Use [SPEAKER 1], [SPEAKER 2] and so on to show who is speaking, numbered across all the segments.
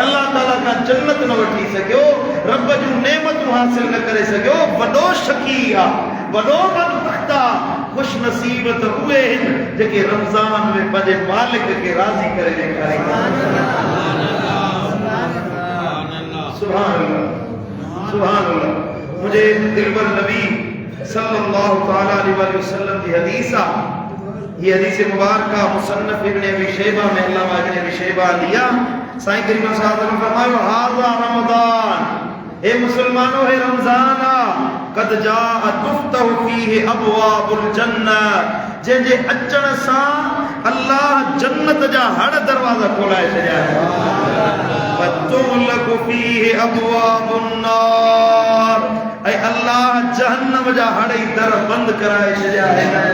[SPEAKER 1] अल्लाह ताला का जन्नत न वठी सकियो, रब जूं नेमतूं हासिल न करे सकियो, वॾो शकी आहे, वॾो बदबख्त आहे। खुश नसीब त उहे आहिनि जेके रमज़ान में पंहिंजे मालिक खे राज़ी करे ॾेखारींदा। सुभान अल्लाह, सुभान अल्लाह। मुझे दिलबर नबी सल्लल्लाहु तआला अलैहि वसल्लम की हदीस आहे, ये हदीस मुबारक मुसन्नफ इब्न अबी शैबा में अल्लामा इब्न अबी शैबा लिया। साईं करीम सल्लल्लाहु अलैहि वसल्लम फरमायो, हाज़ा रमज़ान, हे मुसलमानों है रमज़ान आ, कद जाअ तुफ्तहु फीहि अबवाबुल जन्नत, जंहिंजे अचण सां अल्लाह जन्नत जा हर दरवाजा खोलाए छॾिया आहिनि। वतुग़लक़ु फीहि अबवाबुन नार, ऐं अल्लाह जहन्नम जा हर दर बंद कराए छॾिया आहिनि।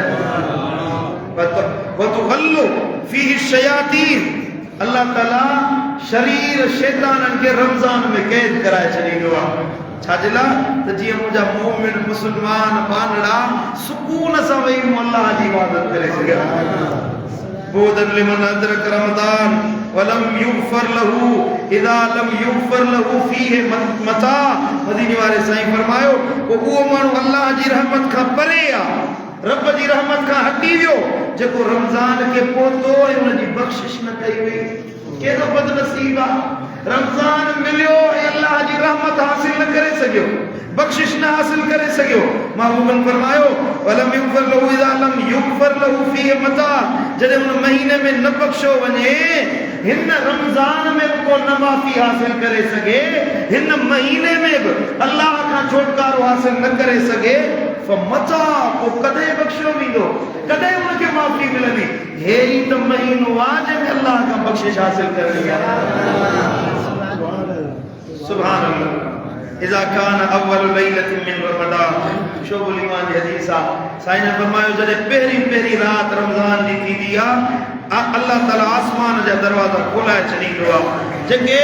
[SPEAKER 1] वतुग़ल्लु फीहि शयातीन, अल्लाह ताला शरीर शैताननि खे रमज़ान में कैद कराए छॾींदो आहे। छाजे लाइ? त जीअं मुंहिंजा मोमिन मुसलमान बानड़ा सुकून सां वेही अल्लाह जी इबादत करे सघनि। बोदन लिमन अदरक रमज़ान वलम युग़फर लहू इज़ा लम युग़फर लहू फीहि मता, मदीने वारे साईं फरमायो, को उहो माण्हू अल्लाह जी रहमत खां परे आहे, रब जी रहमत खां हटी वियो, जेको रमज़ान खे पहुतो ऐं उनजी बख़्शिश न कई वई। केॾो बदनसीब आहे, रमज़ान मिलियो ऐं अल्लाह जी रहमत हासिल न करे सघियो, बख़्शिश न हासिल करे सघियो। महबूबन फरमायो, वलम युग़फर लहू इज़ा लम युग़फर लहू फीहि मता, जॾहिं उन महीने में न बख़्शो वञे, हिन रमज़ान में को न माफ़ी हासिल करे सघे, हिन महीने में बि अल्लाह खां छुटकारो हासिल न करे सघे, फमता, को कदे बख्शो वेंदो, कदे उनके माफी मिलंदी। हे ही त महीनो आहे जंहिंमें अल्लाह का बख्शिश हासिल करणी आहे। सुभान अल्लाह। इज़ा कान अव्वल लैलतिन मिन रमज़ान, शोबुल ईमान जी हदीस आहे, साईं ने फरमायो, जॾहिं पहिरीं रात रमज़ान जी थींदी आहे, अल्लाह ताला आसमान जा दरवाजा खोलाए छॾींदो आहे, जेके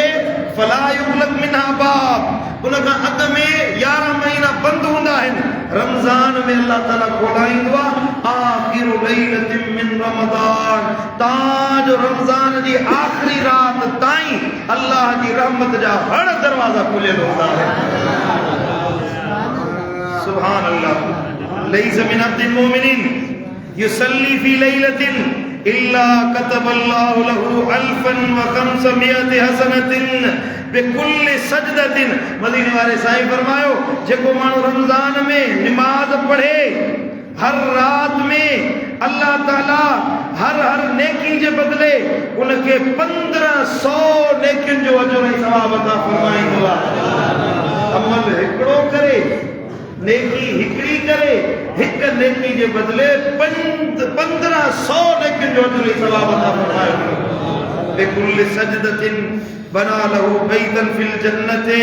[SPEAKER 1] फला युग़लक़ मिन्हा बाब, उनखां अॻु में 11 महीना बंद हूंदा आहिनि, रमज़ान में अल्लाह ताला खोलाईंदो आहे। आखिरु लैलतिन मिन रमज़ान, ताज रमज़ान जी आखिरी रात ताईं अल्लाह जी रहमत जा हर दरवाजा खुलियल हूंदा आहिनि। सुभान अल्लाह। लैस मिन अब्दिन मोमिनिन युसल्ली फी लैलतिन इल्ला कतबल्लाहु लहू अल्फन व खम्समियति हसनतिन बिकुल्लि सजदतिन। मदीने वाले साईं फरमायो, जेको माण्हू रमज़ान में नमाज पढ़े, हर रात में अल्लाह ताला हर नेकी जे बदले उनके 1500 नेकिन जो अजर ऐं सवाब अता फरमाईंदो आहे। अमल हिकिड़ो करे, नेकी हिकिड़ी करे, हिक नेकी जे बदले 1500 नेकिन जो अजर ऐं सवाब अता फरमाईंदो। बिकुल्लि सजदतिन बना लहू बैतन फिल जन्नते।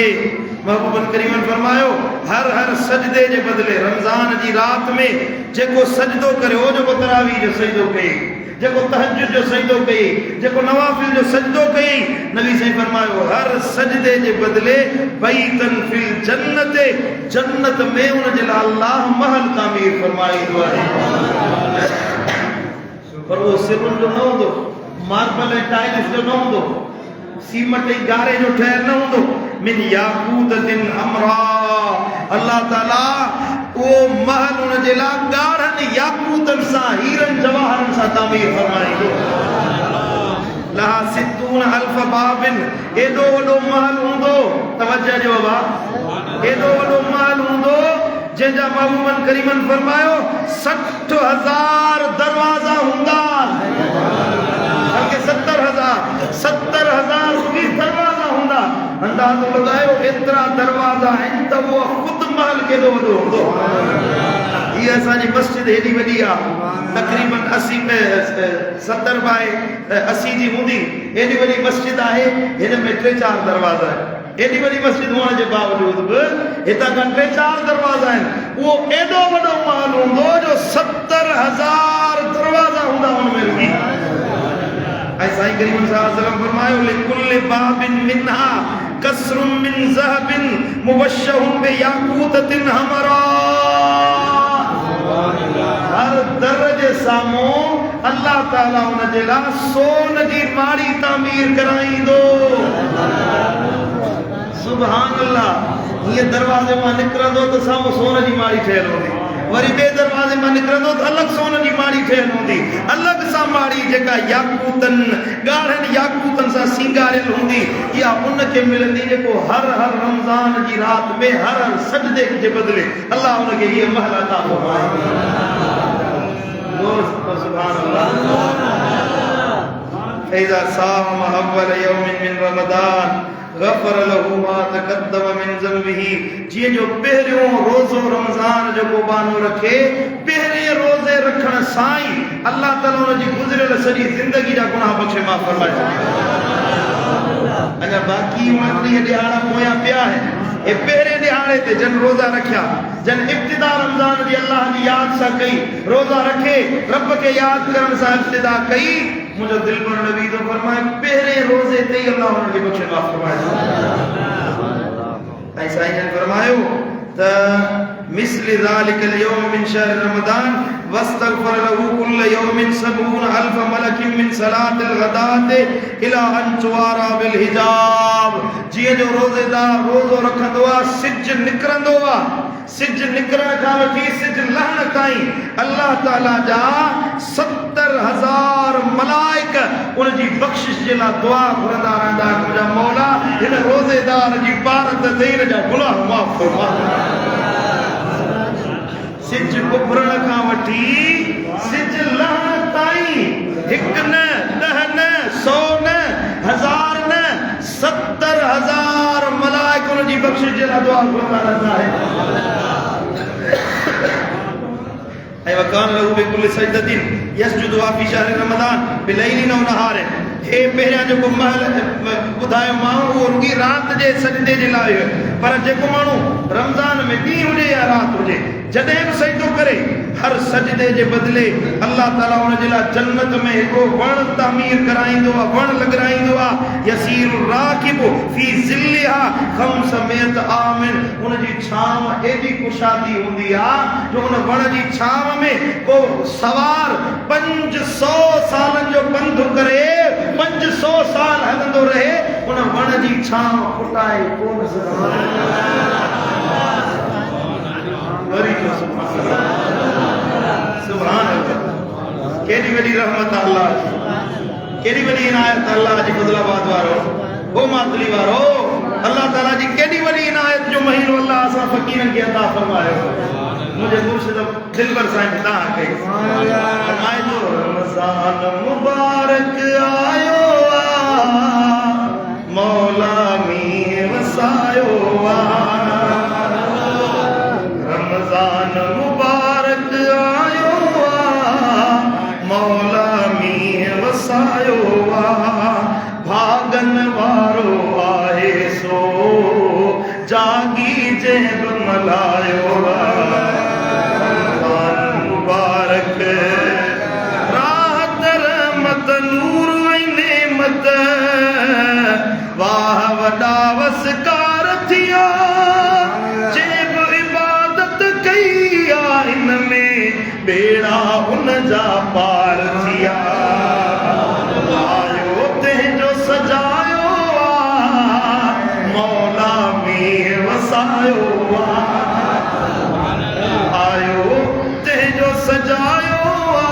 [SPEAKER 1] महबूबन करीमन फरमायो, हर सजदे जे बदले रमज़ान जी रात में जेको सजदो करे, हो जेको तरावी जो सजदो कई, जेको तहज्जुद जो सजदो कई, जेको नवाफिल जो सजदो कई, नबी साईं फरमायो, हर सजदे जे बदले बैतन फिल जन्नते, जन्नत में उन जे लाइ अल्लाह महल तामीर फरमाईंदो आहे। पर वो सिरुन जो न हूंदो, मार्बल ऐं टाइल्स जो न हूंदो, सीमेंट ऐं गारे जो ठहियल न हूंदो, मिन याकूततिन हमरा, अल्लाह ताला वो महल उन जे लाइ ॻाढ़नि याकूतन सां, हीरन जवाहरन सां तामीर फरमाईंदो। लहा 60 अल्फ बाबिन, एॾो वॾो महल हूंदो, तवज्जो ॾियो बा, एॾो वॾो महल हूंदो जंहिंजा महबूबन करीमन फरमायो 60,000 दरवाजा हूंदा, बल्कि 70,000 भी दरवाजा हूंदा। अंदाज़ो लगायो, एतिरा दरवाजा आहिनि त उहो ख़ुदि महल केॾो वॾो हूंदो। हीअ असांजी मस्जिद हेॾी वॾी आहे, तक़रीबन 70 बाय 80 जी हूंदी, हेॾी वॾी मस्जिद आहे, हिन में 3-4 दरवाजा आहिनि। एॾी वॾी मस्जिद हुअण जे बावजूद बि हितां खां 3-4 दरवाजा आहिनि। उहो एॾो वॾो महल हूंदो जो 70,000 दरवाजा हूंदा हुन में। ऐं साईं करीम सल्लल्लाहु अलैहि वसल्लम फरमायो, लिकुल्लि बाबिन मिन्हा कसरुम मिन ज़हबिन मुबश्शहुम बियाकूततिन हमरा, हर दर जे साम्हूं अल्लाह ताला उन जे लाइ सोन जी माड़ी तामीर कराईंदो। ये दरवाजे में निकरंदो तो सामो सोने जी माड़ी ठहियल हूंदी, वरी बे दरवाजे में निकरंदो तो अलग सोने जी माड़ी ठहियल हूंदी, अलग सा माड़ी जेका याकूतन गाढ़न याकूतन सा सिंगारियल हूंदी, या उन के मिलंदी जेको हर हर रमजान जी रात में हर हर सजदे के बदले अल्लाह उन के ये महल अता फरमाए। सुभान अल्लाह। इज़ा साम अव्वल यौमिन मिन रमज़ान गफ़र लहू मा तक़द्दम मिन ज़ंबिही। जी जो पहिरियों रोज़ो रमज़ान जो को बानो रखे, पहिरे रोज़े रखण साई अल्लाह ताला उन जी गुज़रियल सॼी ज़िंदगी जा गुनाह बख़्शे माफ़ फरमाए। अगर बाकी उमती ॾियारा पोयां पिया है, ए पहिरे ॾियारे ते जन रोज़ा रखिया, जन इब्तिदा रमज़ान जी अल्लाह जी याद सा कई, रोज़ा रखे रब के याद करण सा इब्तिदा कई, मुझे दिल पर नबी तो फरमाए पहरे रोजे ते ही अल्लाह उनके बख्शे माफ फरमाए। ऐसा ही फरमायो त मिस्ल ज़ालिकल यौम मिन शहर रमज़ान वस्तगफर लहू कुल्ल यौमिन 70,000 मलकिन मिन सलातिल गदात इला अन तुवारा बिल हिजाब। जी जो रोजेदार रोजो रखंदो आ, सिज निकरंदो आ, सिज निकरण का वठी सिज लहण ताईं अल्लाह ताला जा 70,000 मलाइक उन जी बख्शिश जे ला दुआ घुरंदा रहंदा, मुंहिंजा मौला हिन रोजेदार जी पारत ज़हीर जा गुनाह माफ़ फरमा। सिज उभरण का वठी सिज लहण ताईं हिक न, 10 न, 100 न, 1000 न, 70,000 मलाइक उन जी बख्शिश जे ला दुआ घुरंदा रहंदा है। ऐ वकान लहू बिकुल सजदतिन यसजुदु फी शहर रमज़ान बिलैलिन व नहार। हे पहिरियां जेको महल ॿुधायो माण्हू उहो रुॻी राति जे सजदे जे लाइ, पर जेको माण्हू रमज़ान में ॾींहुं हुजे या राति हुजे जॾहिं बि सजदो करे हर सजदे जे बदिले अल्लाह ताला उन जे लाइ जन्नत में हिकिड़ो वण तामीर कराईंदो आहे, वण लॻराईंदो आहे। यसीरु राकिबु फी ज़िल्लिहा 500 आमिन। उन जी छांव एॾी कुशादी हूंदी आहे जो उन वण जी छांव में को सवार 500 सालनि जो पंधु करे 500 साल हलंदो रहे, उन वण जी छांव फुटाए कोन सघंदो। सुभान अल्लाह। केडी वडी रहमत अल्लाह जी, केडी वडी इनायत अल्लाह जी फज़लाबाद वारो ओ मातली वारो अल्लाह ताला जी केडी वडी इनायत जो महीनो अल्लाह असां फ़कीरन खे अता फरमायो। मुझे मुर्शिद दिलबर साईं ता के फरमाए जो रमज़ान मुबारक आयो आ, मौला मींह वसायो आ। रमज़ान मुबारक आयो आ, मौला मींह वसायो आ। भागन वारो आहे सो जागी जे बि मल्हायो आ। रमज़ान मुबारक राहत रहमत नूर ऐं नेमत, वाह वॾा वसकार थिया जे बि इबादत कई आ, इन में बेड़ा उन जा पार थिया। आयो तंहिंजो सजायो आ, मौला मींह वसायो आ। आयो तंहिंजो सजायो आ,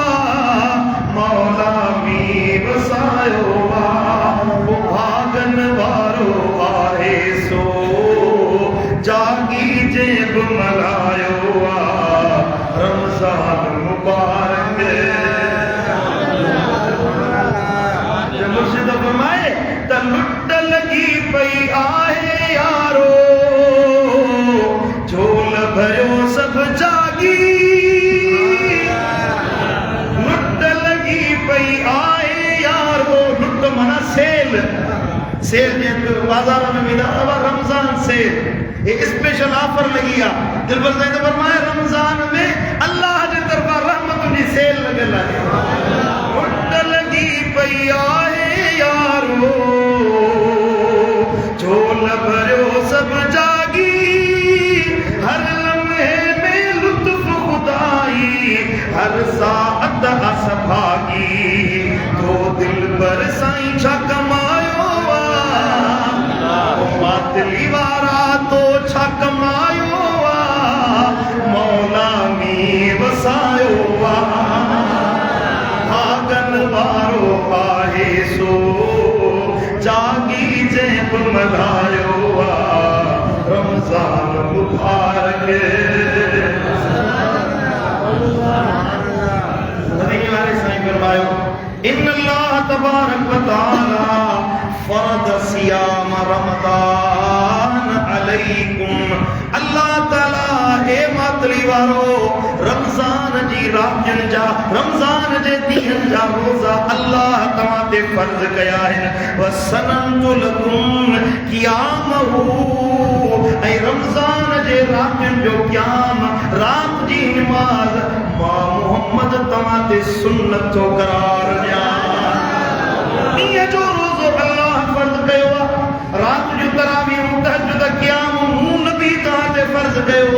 [SPEAKER 1] मौला मींह वसायो आ। वो भागन वारो आहे सो जागी जे बि मल्हायो आ। रमज़ान मुबारक। मुर्शिद फरमाए त लुट लगी पई आहे यारो, झोल भरियो सब जागी। लुट लगी पई आहे यारो, लुट माना सेल, सेल जे बाजार में वेंदा रमज़ान सेल, एक स्पेशल ऑफर लगी आहे। दिलबर साईं तो फरमाए रमज़ान में अल्लाह जे तरफा रहमत जी सेल लॻल आहे। लुट लगी पई आहे यारो, झोल भरियो सब जागी। हर लम्हे में लुत्फ खुदाई, हर साअत असभागी। तो दिलबर साईं छा कमायो आ, मातली वारा तो छा वसायो वा भागन वारो आहे सो जागी जेब मल्हायो वा रमज़ान मुबारक फरमायो इन्नल्लाह तबारक व तआला फरद सियाम रमज़ान अलैकुम अल्लाह ताला ए मातली वारो रमज़ान जी रातन जा रमज़ान जे दीन जा रोजा अल्लाह तवा ते फर्ज कया है व सनंतु लकुम क़ियामहु ए रमज़ान जे रातन जो क़याम रात जी नमाज मां मोहम्मद तवा ते सुन्नत तो करार दिया ये जो रोज़ो अल्लाह फर्ज कयो रात जो तरावीह तहज्जुद क़याम मूं नबी तवा ते फर्ज कयो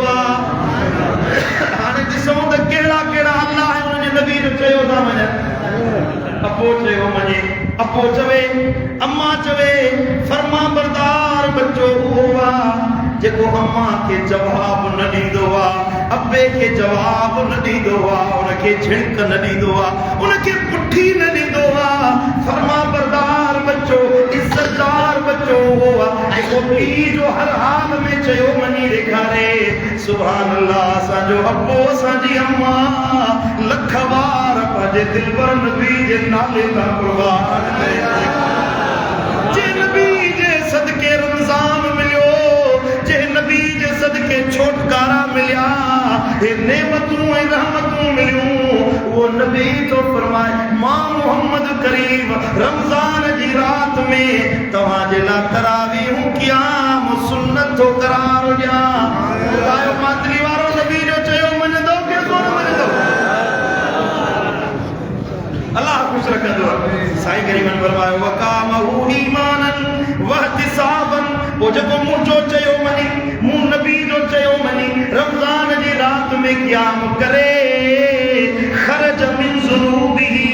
[SPEAKER 1] हाने ॾिसो त केड़ा केड़ा अल्लाह उन जे नबी जो चयो था वञे अपो चयो वञे अपो चवे अम्मा चवे फरमा बरदार बच्चो हुआ जेको अम्मा के जवाब न ॾींदो अब्बे के जवाब न ॾींदो उनके झिड़क न ॾींदो उनके पुठी न ॾींदो फरमा बरदार बच्चो इज्जतदार बच्चो जेको पीउ जो हर हाल में चयो मनी ॾेखारे सुभान अल्लाह असांजो अब्बो असांजी अम्मा लख बार पंहिंजे दिलबर नबी जे नाले तां कुर्बान जे नबी जे सदके रमज़ान मिलियो जे नबी जे सदके छोटकारा मिलिया हे नेमतूं ऐं रहमतूं मिलियूं वो नबी तो फरमाए मां मोहम्मद करीम रमज़ान जी रात में तव्हां जे लाइ तरावीह क़याम सुन्नत तो करार ॾियां ॿुधायो मातरी वारो नबी जो चयो मञंदो के कोन मञंदो अल्लाह खुश रखंदो साईं करीमन फरमायो वकामहु ईमानन वहतिसाबन वो जेको मुंहिंजो चयो मनी मूं नबी जो चयो मनी रमज़ान जी रात में क़याम करे खरज मिन ज़ुनूबिही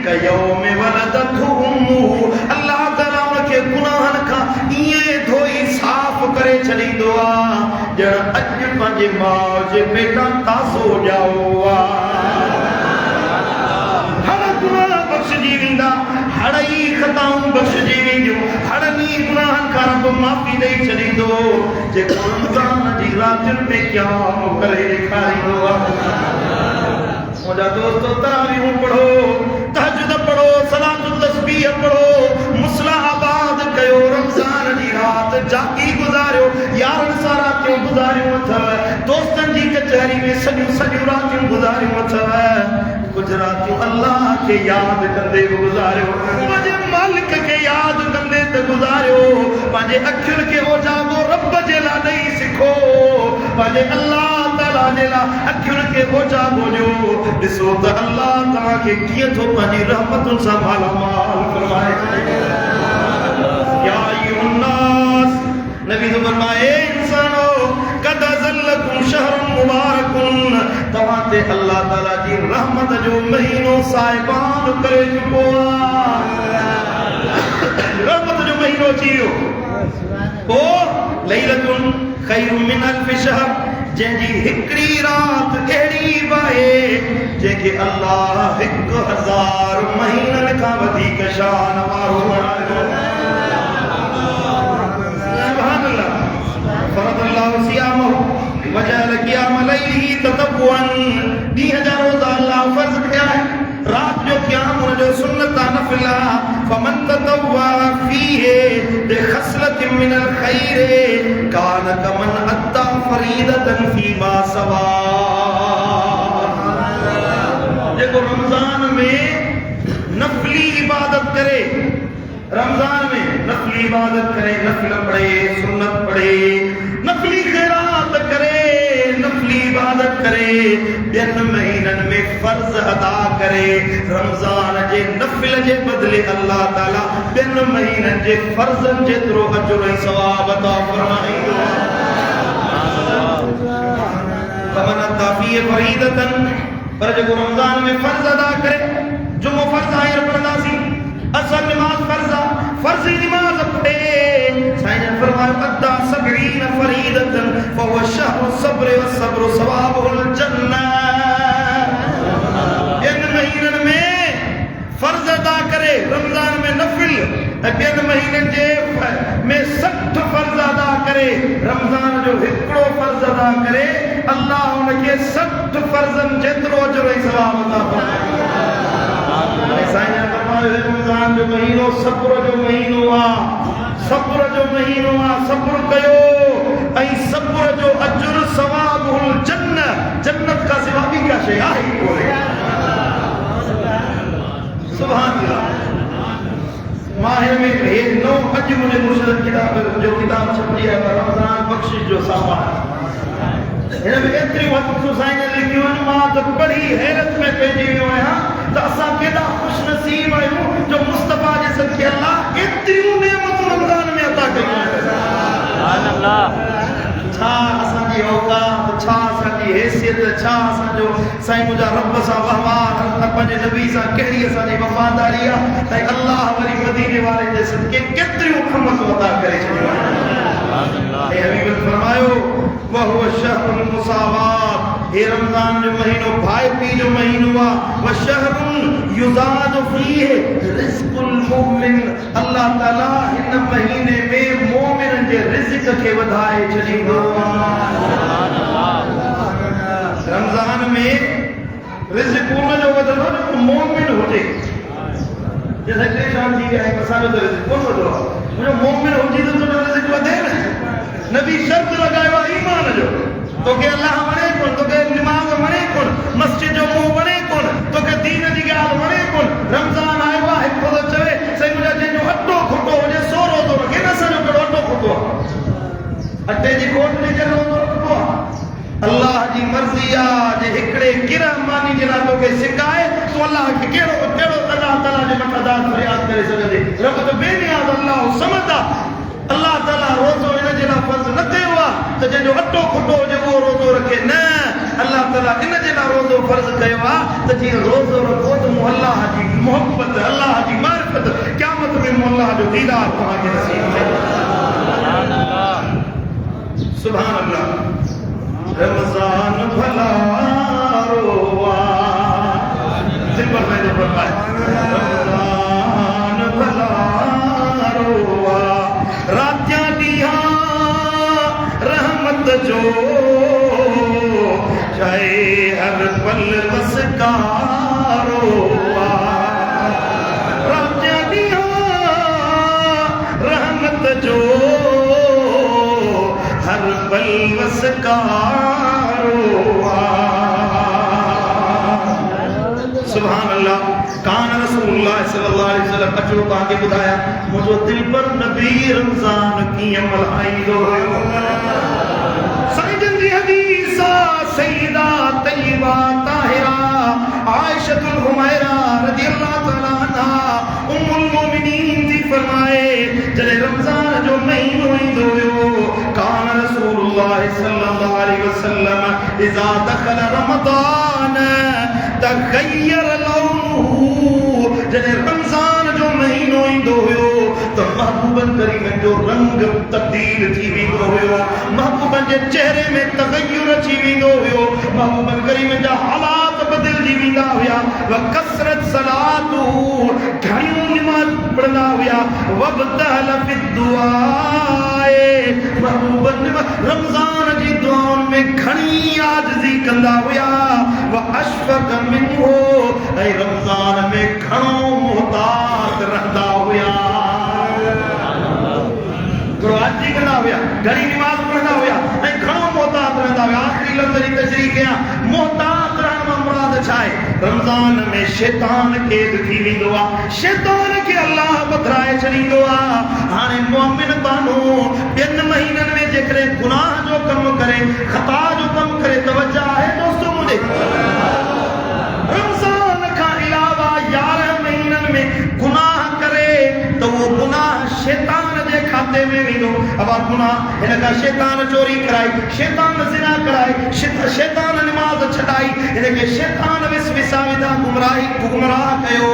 [SPEAKER 1] कयौम वलदतहु उम्मुहु अल्लाह ताला उनके गुनाहन का इए धोई साफ करे छॾींदो ॼण अॼु पंहिंजे माउ जे पेटां ताज़ो ॼाओ हर गुनाह बख़्शजी वेंदा हर ई ख़ताऊं बख़्शजी वेंदियूं हरनी गुनाहन खां रब माफ़ी ॾेई छॾींदो जेको रमज़ान जी रातियुनि में क़याम करे ॾेखारींदो मुझा दोस्तों तरावीह पढ़ो तहज्जुद पढ़ो सलातुल तस्बीह पढ़ो मुसला आबाद कयो रमज़ान जी रात जागी गुजारियो यारन सां रातियूं गुजारियूं अथव दोस्तन जी कचहरी में सॼियूं रातियूं गुजारियूं अथव कुछ रातियूं अल्लाह के याद कंदे गुजारियो पंहिंजे मालिक के याद कंदे त गुजारियो पंहिंजे अखियुनि खे ओजागो रब जे लाइ ॾेई सिखो पंहिंजे अल्लाह ताला जे लाइ अखियुनि खे ओजागो ॾियो ॾिसो त अल्लाह तव्हांखे कीअं थो पंहिंजी रहमतुनि सां मालामाल फरमाए या अय्युहन्नास नबी तो फरमाए इंसानो कद अज़ल्लकुम शहरुन मुबारकुन तव्हां ते अल्लाह ताला जी रहमत जो महीनो साहिबान करे चुको रहमत जो महीनो अची वियो ओ लैलतुन खैरुम मिन अल्फ शहर जंहिंजी हिकिड़ी रात अहिड़ी आहे जंहिंखे अल्लाह 1000 महीननि खां वधीक शान वारो बणायो सुभान अल्लाह फरद अल्लाह सियामहु वजअल क़ियाम लैलिही ततव्वुअन ॾींहं जा रोज़ा अल्लाह फर्ज़ कया है रात जो क़याम उन जो सुन्नत नफ़िल फमन ततव्वा फीहि बिखसलतिन मिनल खैर कान कमन अद्दा फरीदतन फीमा सवा जेको रमज़ान में नफली इबादत करे रमज़ान में नफली इबादत करे नफिल पढ़े सुन्नत पढ़े नफली खैरात करे नफली इबादत करे ॿियनि महीननि में फर्ज़ अदा करे रमज़ान जे नफिल जे बदिले अल्लाह ताला ॿियनि महीननि जे फर्ज़नि जेतिरो अजुर ऐं सवाब अता फरमाईंदो फमन अता फीहि फरीदतन पर जेको रमज़ान में फर्ज़ अदा करे जुमो फर्ज़ आहे पढ़ंदासीं असर नमाज फर्ज़ी नमाज पढ़े साईं ने फरमाया अद्दा 70 फरीदतन फहुव शहरु सब्र व सब्र सवाबुल जन्नह रमजान में नफिल ॿियनि महीननि जे में 60 फर्ज़ अदा करे, रमजान जो हिकिड़ो फर्ज़ अदा करे, अल्लाह उनखे 60 फर्ज़नि जेतिरो अजर ऐं सवाब अता फरमाए। साईं फरमायो रमजान जो महीनो सब्र जो महीनो आहे, सब्र जो महीनो आहे, सब्र कयो ऐं सब्र जो अजर सवाबुल जन्नत, जन्नत का सिवा ॿी का शइ आहे ई कोन्हे। सुभान अल्लाह। माहिर में हे नो अज मुझे मुर्शिद किताब जो किताब छपी है रमजान बख्शिश जो सामान हिन में एतरी वक्त साईं लिखियो मां तो बड़ी हैरत में पइजी वियो आहियां त असां केॾा खुश नसीब आहियूं जो मुस्तफा जे सदके अल्लाह एतिरियूं नेमतूं रमजान में अता कयूं। सुभान अल्लाह। छा असांजी औकात, छा असांजी हैसियत, छा असांजो साईं मुंहिंजा रब सां वहिंवार, पंहिंजे नबी सां कहिड़ी असांजी वफ़ादारी आहे ऐं अल्लाह वरी मदीने वारे जे सदके केतिरियूं खमतूं अता करे छॾियूं आहिनि। ऐं हबीब फरमायो वहुव शहरुल मुसावात, हे रमजान जो महीनो भाई पी जो महीनो आहे, व शहरुन युज़ाद फीह रिज़्कुल मुमिन, अल्लाह ताला हिन महीने में मोमिननि जे रिज़्क खे वधाए छॾींदो। रमजान में रिज़्क उनजो वधंदो जो मोमिन हुजे। जैसे शाम थी विया आहिनि असांजो त रिज़्क कोन वधो आहे, मुंहिंजो मोमिन हुजे त तुंहिंजो रिज़्क वधे न। नबी शर्त लगायो आहे ईमान जो, तोखे अल्लाह वणे कोन, तोखे निमाज़ वणे कोन, मस्जिद जो मुंहुं वणे कोन, तोखे दीन जी ॻाल्हि वणे कोन, रमज़ान आयो आहे हिकु थो चवे साईं मुंहिंजा जंहिंजो अटो खुटो हुजे सो रोज़ो रखे, न असांजो कहिड़ो अटो खुटो आहे, अटे जी खोट जे करे रोज़ो रखबो आहे। अल्लाह जी मर्ज़ी आहे जे हिकिड़े किरह मानी जे लाइ तोखे सिकाए तूं अल्लाह खे कहिड़ो कहिड़ो अल्लाह ताला जे मथां दाद फरियाद करे सघंदे। रब त बेनियाज़ अल्लाह समद आहे। अल्लाह ताला रोज़ो इन जे लाइ फर्ज़ न कयो आहे त जंहिंजो अटो खुटो हुजे उहो रोज़ो रखे, न अल्लाह ताला इन जे लाइ रोज़ो फर्ज़ कयो आहे त जीअं रोज़ो रखो त मूं अल्लाह जी मोहब्बत, अल्लाह जी मारिफत, क़यामत में मूं अल्लाह जो दीदार तव्हांखे नसीब थिए। सुभान अल्लाह। रमज़ान भला रोवा, दिल पर मैंने फरमाया रमज़ान भला रोवा, रात्यां दिया रहमत जो चाहे हर पल बसका रोवा, रात्यां दिया रहमत जो हर पल बसका रोवा। सुभान अल्लाह। कान रसूलुल्लाह सल्लल्लाहु अलैहि वसल्लम अचो तव्हांखे ॿुधाया मुंहिंजो दिल पर नबी रमज़ान कीअं मल्हाईंदो हुयो। साईं जन जी हदीस सईदा तय्यबा ताहिरा आयशतुल हुमैरा रज़ियल्लाहु तआला अन्हा उम्मुल मोमिनीन थी फरमाए जॾहिं रमज़ान जो महीनो ईंदो हुयो कान रसूलुल्लाह सल्लल्लाहु अलैहि वसल्लम इज़ा दखल रमज़ान तग़य्यर लौनुहु, जॾहिं रमज़ान जो महीनो ईंदो हुयो त महबूबन करीमन जो रंग तब्दील थी वेंदो हुयो, महबूबन जे चेहरे में तग़य्युर अची वेंदो हुयो, महबूबन करीमन जा हालात बदिलजी वेंदा हुया। व कसरत सलातु, घणियूं नमाज़ पढ़ंदा हुया। वबतहल फिद दुआए, महबूबन रमज़ान जी दुआउनि में घणी आजिज़ी कंदा हुया। व अशफक़ मिन्हु, ऐं रमज़ान में घणो मुहतात रहंदा हुया। आजी कंदा हुया, घणी नमाज़ पढ़ंदा हुया ऐं घणो मुहतात रहंदा हुया। आख़िरी लफ़्ज़ जी तशरीह कयां, मुहतात रहण मां मुराद छा आहे? रमज़ान में शैतान क़ैद थी वेंदो आहे, शैतान खे अल्लाह पथराए छॾींदो आहे। हाणे मोमिन बानो ॿियनि महीननि में जेकॾहिं गुनाह जो कमु करे, ख़ता जो कमु करे, तवज्जो आहे दोस्तो मुंहिंजे? रमज़ान खां अलावा 11 महीननि में गुनाह करे त उहो गुनाह शैतान जे खाते में वेंदो। अब गुनाह हिन खां शैतान चोरी कराई, शैतान ज़िना कराई, शैतान नमाज़ छॾाई, हिनखे शैतान विसविसा विधा गुमराह कयो।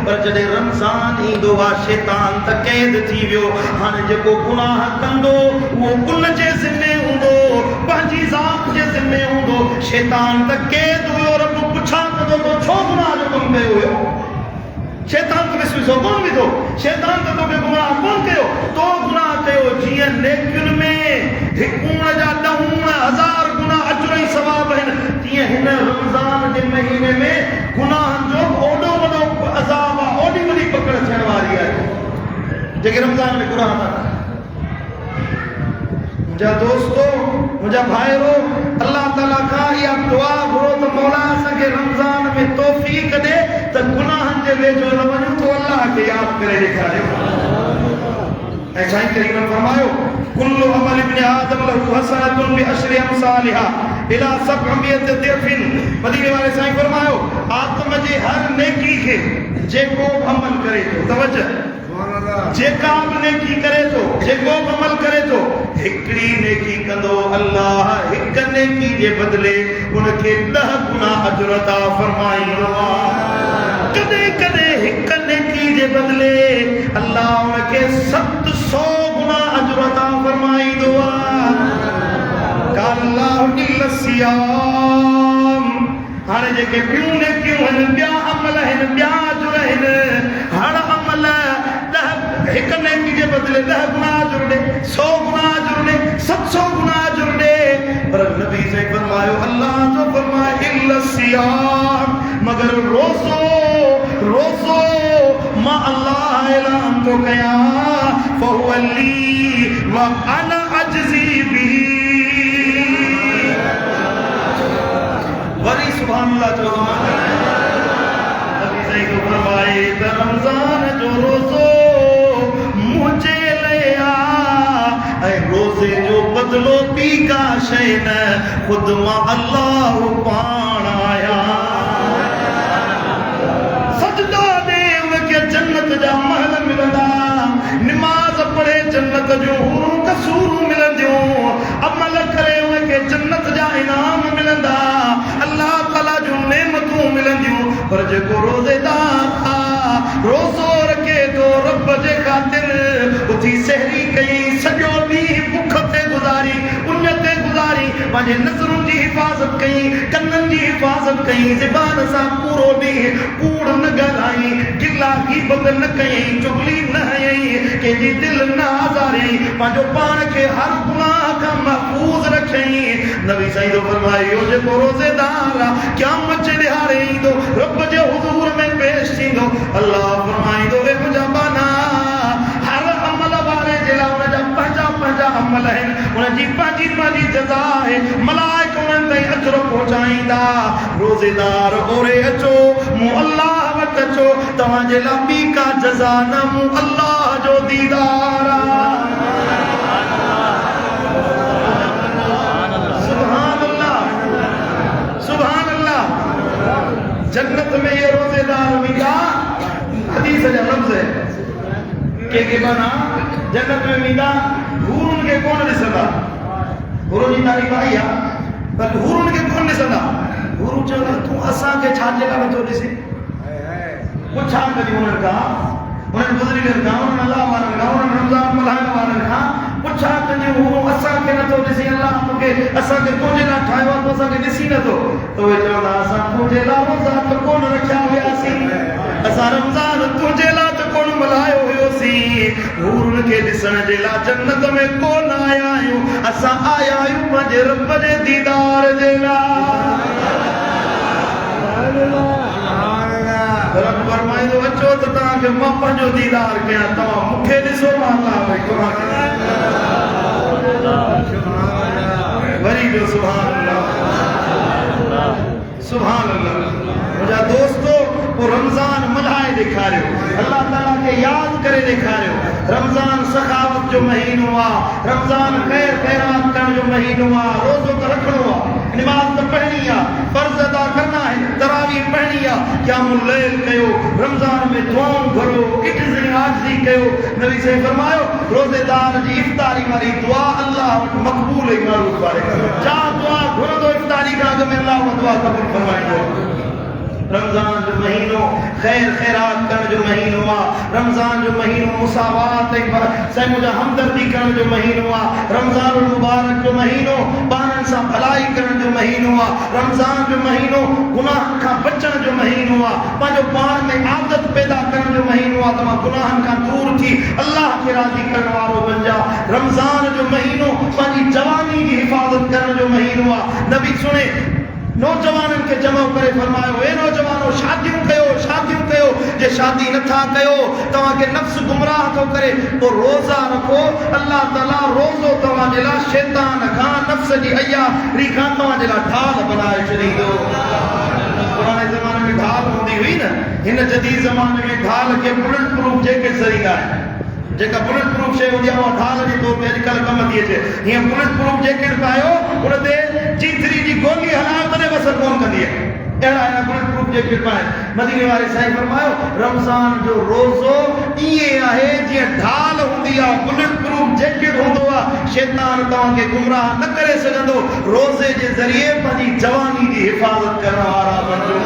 [SPEAKER 1] पर जॾहिं रमज़ान ईंदो आहे शैतान त क़ैद थी वियो। हाणे जेको गुनाह कंदो उहो उन जे ज़िम्मे हूंदो, पंहिंजी ज़ात जे ज़िम्मे हूंदो। शैतान त क़ैद हुयो, रब पुछा कंदो तो छो गुनाह जो कमु कयो हुयो, शैतान तो विश्वास कौन भी दो शैतान तो के गुनाह कौन कयो तो गुनाह कयो जिए नेकिन में हिकून जा दहून हजार गुना अजर ही सवाब है तिए हिन रमजान के महीने में गुनाह जो ओडो वडो अजाब ओडी वडी पकड़ थियण वारी है जेके रमजान में गुनाह था मुझा दोस्तों मुझा भाईरो अल्लाह ताला का या दुआ घुरो तो मौला सके रमजान में तौफीक दे तो गुनाहन के वेझो न वञो तो अल्लाह के याद करे ॾेखारियो ऐसा ही करीम फरमायो कुल्लु अमल इब्न आदम लहु हसनतुन बिअशरि अमसालिहा इला 700 दिफिन मदीने वाले साईं फरमायो आदम जे हर नेकी के जेको अमल करे तो तवज्जो जेका नेकी करे तो जेको अमल करे तो हिकड़ी नेकी कंदो अल्लाह हिक नेकी जे बदले उनके 10 गुना अजर अता फरमाईंदो कदे कदे हिक नेकी जे बदले अल्लाह उनके 700 गुना अजर अता फरमाईंदो काल अल्लाह इल्ला सियाम हाने जेके बियूं नेकियूं हन बिया अमल हन बिया अजर हन हर अमल एक नेकी के बदले 10 गुना अजर दे 100 गुना अजर दे 700 गुना अजर दे पर नबी से फरमायो अल्लाह जो फरमाए इल्ला सियाम मगर रोज़ो मा अल्लाह ऐलान तो कया फहुवा ली व अना अजज़ी बिही वरी सुभान अल्लाह जो नबी से फरमाए रमजान जो रोज़ो रोजे जो बदलो पी का शय न खुद मां अल्लाह पाण आया सजदा दे उनके जन्नत जा महल मिलंदा नमाज पढ़े जन्नत जो कसूर मिलंदियो अमल करे उनके जन्नत जा इनाम मिलंदा अल्लाह ताला जो नेमतूं मिलंदियो पर जेको रोजेदार रोज़ो रखे तो रब जे खातिर उथी सहरी कई सॼो ॾींहुं भुख ते गुज़ारी उन ते गुज़ारी पंहिंजे नज़रुनि जी हिफ़ाज़त कई कननि जी हिफ़ाज़त कई ज़बान सां पूरो ॾींहुं कूड़ न ॻाल्हाई गिला गीबत न कयई चुगली न हयई कंहिंजी दिलि न आज़ारियई पंहिंजो पाण खे हर गुनाह खां महफ़ूज़ रखयई नबी साईं जो फरमायो जेको रोज़ेदार क़यामत जे ॾिहाड़े ईंदो रब जे हुज़ूर में पेश थींदो अल्लाह फरमाईंदो ए मुंहिंजा बाना हर अमल वारे जे लाइ उनजा पंहिंजा अमल आहिनि उनजी पंहिंजी जज़ा आहे मलाइक उन्हनि ताईं अजर पहुचाईंदा रोज़ेदार ओरे अचो मूं अल्लाह वटि अचो तव्हांजे लाइ ॿी का जज़ा न मूं अल्लाह जो दीदार सुभान अल्लाह जन्नत में ये रोज़ेदार मिला हदीस जा लफ्ज़ है के बना जन्नत में मिला हुरून के कौन ॾिसंदा हुरून जी तारीफ़ आई आहे पर हुरून के कौन ॾिसंदा हुरू चवंदा तूं असांखे छाजे लाइ नथो ॾिसे पुछा कॾहिं उन्हनि खां उन्हनि बुज़ुर्गनि खां उन्हनि अलाह वारनि खां उन्हनि रमज़ान मल्हाइण वारनि खां पुछा कॾहिं हुरू असांखे नथो ॾिसे अलाह तोखे असांखे तुंहिंजे लाइ ठाहियो आहे तूं असांखे ॾिसी नथो त उहे चवंदा असां तुंहिंजे लाइ रोज़ा त कोन रखिया हुयासीं असां रमज़ान तुंहिंजे लाइ त कोन मल्हायो हुयोसीं हुरून खे ॾिसण जे लाइ जन्नत में कोन आया आहियूं असां आया आहियूं पंहिंजे रब जे दीदार जे लाइ रब फरमाईंदो अचो त तव्हांखे मां पंहिंजो दीदार कयां तव्हां मूंखे ॾिसो मां अल्लाह भई तव्हांखे वरी जो सुभान अल्लाह मुंहिंजा दोस्तो वो रमज़ान मल्हाए ॾेखारियो अल्लाह ताला खे यादि करे ॾेखारियो रमज़ान सखावत जो महीनो आहे रमज़ान ख़ैर ख़ैरात करण जो महीनो आहे रोज़ो त रखणो आहे नमाज़ त पढ़णी आहे फर्ज़ अदा करना है तरावीह पढ़णी आहे क़यामुल लैल कयो रमज़ान में दुआऊं घुरो इज़्ज़त आजिज़ी कयो नबी से फरमायो रोज़ेदार जी इफ़्तारी वारी दुआ अल्लाह वटि मक़बूल ऐं मारूफ़ आहे जा दुआ घुरंदो इफ़्तारी खां अॻु में अल्लाह उहा दुआ क़बूल फरमाईंदो रमज़ान जो महीनो खैर खैरात करण जो महीनो आहे रमज़ान जो महीनो मुसावात ऐं मुंहिंजा हमदर्दी करण जो महीनो आहे रमज़ानुल मुबारक जो महीनो ॿारनि माण्हुनि सां भलाई करण जो महीनो आहे। रमज़ान जो महीनो गुनाहनि खां बचण जो महीनो आहे, पंहिंजो पाण में आदत पैदा करण जो महीनो आहे। तव्हां गुनाहनि खां दूर थी अल्लाह खे राज़ी करण वारो बणिजा। रमज़ान जो महीनो पंहिंजी जवानी जी हिफ़ाज़त करण जो महीनो आहे। नबी सुणे नौजवाननि खे जमा करे फरमायो, ए नौजवानो शादियूं कयो, जे शादी नथा कयो तव्हांखे नफ़्स गुमराह थो करे पोइ रोज़ा रखो। अल्लाह ताला रोज़ो तव्हांजे लाइ शैतान खां नफ़्स जी अयारी खां तव्हांजे लाइ ढाल बनाए छॾींदो। पुराणे ज़माने में ढाल हूंदी हुई न, हिन जदीद ज़माने में ढाल खे बुलेट प्रूफ जैकेट ज़रिया आहे। जेका बुलेट प्रूफ शइ हूंदी आहे उहा ढाल जे तौर ते अॼुकल्ह कमु थी अचे। हीअं बुलेट प्रूफ जैकेट पायो, उन ते G3 जी गोली हलायो तॾहिं बसर कोन कंदी आहे। अहिड़ा बुलेट प्रूफ जैकेट पाए। मदीने वारे साईं फरमायो रमज़ान जो रोज़ो ईअं आहे जीअं ढाल हूंदी आहे, बुलेट प्रूफ जैकेट हूंदो आहे। शैतान तव्हांखे गुमराह न करे सघंदो। रोज़े जे ज़रिए पंहिंजी जवानी जी हिफ़ाज़त करण वारा बणिजो।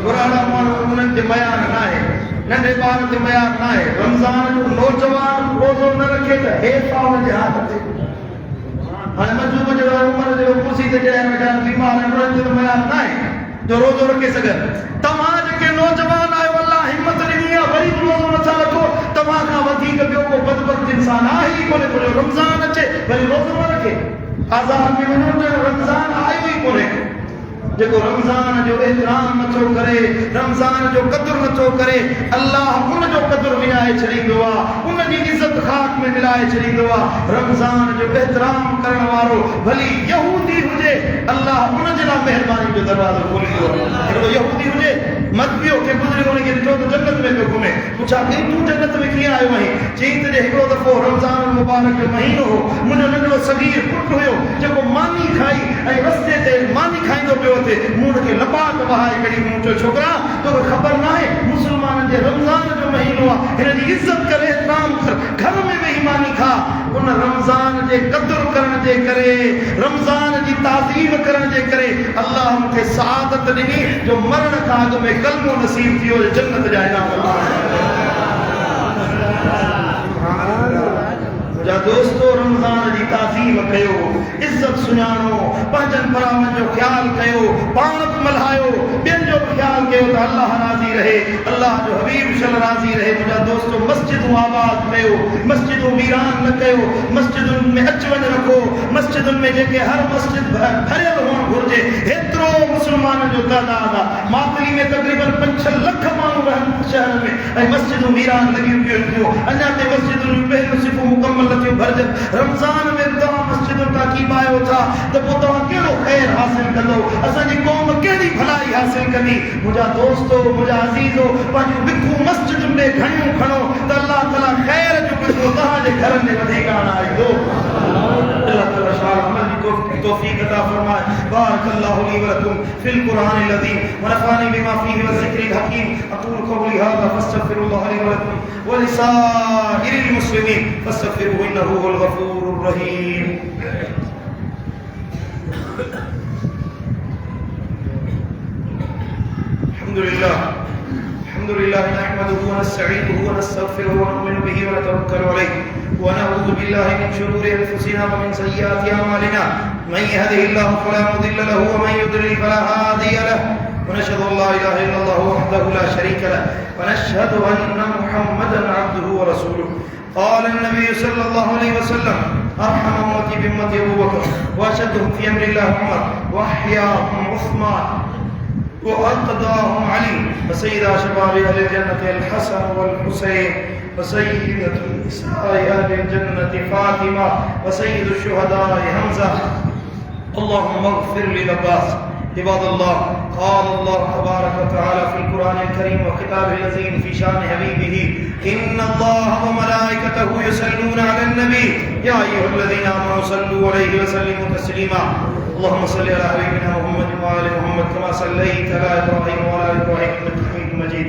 [SPEAKER 1] पुराणा माण्हू उन्हनि ते मयार न आहे, नंढे ॿार ते मयार न आहे। रमज़ान जो नौजवान रोज़ो न रखे त हेठि हुनजे हथ ते हाणे मजूब जो उमिरि जो कुर्सी ते चढ़िया वेठा बीमार आहिनि, उन्हनि ते मयार न आहे जो रोज़ो रखे सघनि। तव्हां जेके नौजवान आहियो अल्लाह हिमत ॾिनी आहे, वरी रोज़ो नथा रखो। तव्हां खां वधीक ॿियो को बदबख़्त इंसान आहे ई कोन्हे। को रमज़ान अचे वरी रोज़ो न रखे, आज़ाद में वञो त रमज़ान आयो ई कोन्हे। जेको रमज़ान जो एहतराम नथो करे, रमज़ान जो क़दुरु नथो करे, अल्लाह उन जो क़दुरु विञाए छॾींदो आहे, उन जी इज़त ख़ाक में मिलाए छॾींदो आहे। रमज़ान जो एहतराम करण वारो भली यहूदी हुजे, अल्लाह उन जे लाइ महिरबानी जो दरवाज़ो खोलींदो आहे। हिकिड़ो यहूदी हुजे मदबियो खे गुज़रियो खे ॾिठो त जन्नत में पियो घुमे। पुछा तूं जन्नत में कीअं आयो आहीं? चई त हिकिड़ो दफ़ो रमज़ान मुबारक जो महीनो हो, मुंहिंजो नंढड़ो सगीर पुटु हुयो जेको मानी खाई ऐं रस्ते ते मानी खाईंदो पियो अचे। मूं हुनखे लपाट वहाए कढी। मूं चयो छोकिरा तोखे ख़बर न आहे मुस्लमाननि जे रमज़ान जो महीनो आहे, हिन जी इज़त कर, एहतराम कर, घर में वेही मानी खा। उन रमज़ान जे क़दुरु करण जे करे, रमज़ान जी ताज़ीम करण जे करे अल्लाह मूंखे सआदत ॾिनी जो मरण खां अॻु में कलमो नसीब थियो, जन्नत जा इनाम। मुंहिंजा दोस्तो रमज़ान जी ताज़ीम कयो, इज़त सुञाणो, पंहिंजनि भरावनि जो ख़्यालु कयो, पाण बि मल्हायो, ॿियनि जो बि ख़्यालु कयो त अल्लाह राज़ी रहे, अल्लाह जो हबीब सल राज़ी रहे। मुंहिंजा दोस्तो मस्जिदूं आबाद कयो, मस्जिदूं वीरान न कयो, मस्जिदुनि में अच वञ रखो। मस्जिदुनि में जेके हर मस्जिद भरियल हुअणु घुरिजे, हेतिरो मुस्लमाननि जो तइदाद आहे। मातली में तक़रीबन 5-6 लख माण्हू रहनि शहर में, ऐं मस्जिदूं वीरान लॻियूं पियूं थियूं। अञा ते मस्जिदुनि में पहिरियों सिफ़ूं मुकमल नथियूं भरिजनि। रमज़ान में तव्हां मस्जिदुनि तां कीब आयो था त पोइ तव्हां कहिड़ो ख़ैर हासिल कंदो, असांजी क़ौम कहिड़ी भलाई हासिल कंदी। मुंहिंजा दोस्तो, मुंहिंजा अज़ीज़ो, पंहिंजूं बिखूं मस्जिदुनि में घणियूं खणो त अल्लाह ताला ख़ैर जो बिखो तव्हांजे घरनि में वधीक आणींदो। अल्लाह ताला शाह अमल जी तौफ़ीक़ अता फरमाए। बारकल्लाहु ली व लकुम फिल कुरानिल अज़ीम व नफ़अनी बिमा फ़ीहि व ज़िक्रिल हकीम। अक़ूलु क़ौली हाज़ा फ़ास्तग़फ़िरुल्लाह ली व लकुम व लिसाइरिल मुस्लिमीन फ़ास्तग़फ़िरूहु इन्नहु हुवल गफ़ूरुर रहीम। अल्हम्दुलिल्लाह नहमदुहु व नस्तईनुहु व नस्तग़फिरुहु व नु'मिनु बिही व नतवक्कलु अलैहि व नऊज़ु बिल्लाहि मिन शुरूरि अनफुसिना व मिन सय्यिआति अमालिना। मन यहदिहिल्लाहु फला मुदिल्ल लहु व मन युद्लिल फला हादिय लहु। ونشهد أن لا إله إلا الله وحده لا شريك له ونشهد أن محمدا عبده ورسوله. قال النبي صلى الله عليه وسلم أرحم أمتي بأمتي أبو بكر وأشدهم في أمر الله عمر وأحياهم عثمان وأقضاهم علي وسيدا شباب أهل الجنة الحسن والحسين وسيدة النساء أهل الجنة فاطمة وسيد الشهداء حمزة. اللهم اغفر للعباس. عباد الله قال الله تبارك وتعالى في القرآن الكريم وكتابه العظيم في شان حبيبه إن الله وملائكته يصلون على النبي يا أيها الذين آمنوا صلوا عليه وسلموا تسليما. اللهم صل على حبيبنا محمد وآل محمد كما صليت على إبراهيم وعلى آل إبراهيم إنك حميد مجيد.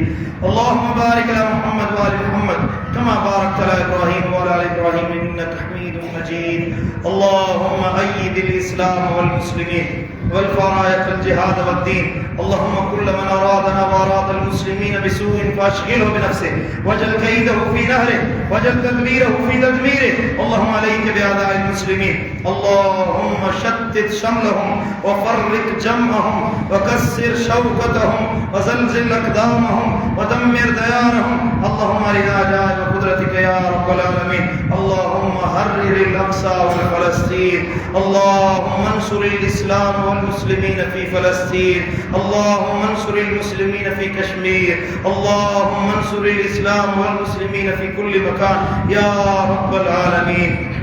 [SPEAKER 1] اللهم بارك على محمد وآل محمد كما باركت على إبراهيم وعلى آل إبراهيم إنك إنك حميد مجيد. اللهم أيد الإسلام والمسلمين والفرايق الجهاد والدين. اللهم كل من أرادنا وأراد المسلمين بسوء فأشغله بنفسه واجعل كيده في نهره واجعل تدبيره في تدميره. اللهم عليك بأعداء المسلمين. اللهم شتت شملهم وفرق جمعهم وكسر شوكتهم وزلزل أقدامهم ودمر ديارهم. اللهم أرنا عجائب قدرتك يا رب العالمين. اللهم حرر الأقصى وفلسطين. اللهم انصر الإسلام والمسلمين في فلسطين. اللهم انصر المسلمين في كشمير. اللهم انصر الإسلام والمسلمين في كل مكان يا رب العالمين.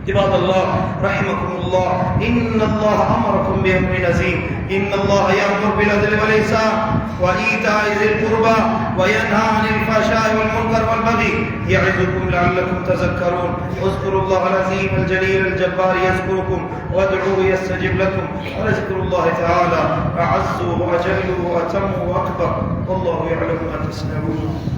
[SPEAKER 1] عباد الله رحمكم الله، إن الله أمركم بأمر عظيم. إن الله يأمر بالعدل والإحسان وإيتاء ذي القربى وينهى عن الفحشاء والمنكر والبغي يعظكم لعلكم تذكرون. اذكروا الله العظيم الجليل الجبار يذكركم وادعوه يستجب لكم. ولذكر الله تعالى أعز وأجل وأتم وأكبر والله يعلم ما تصنعون.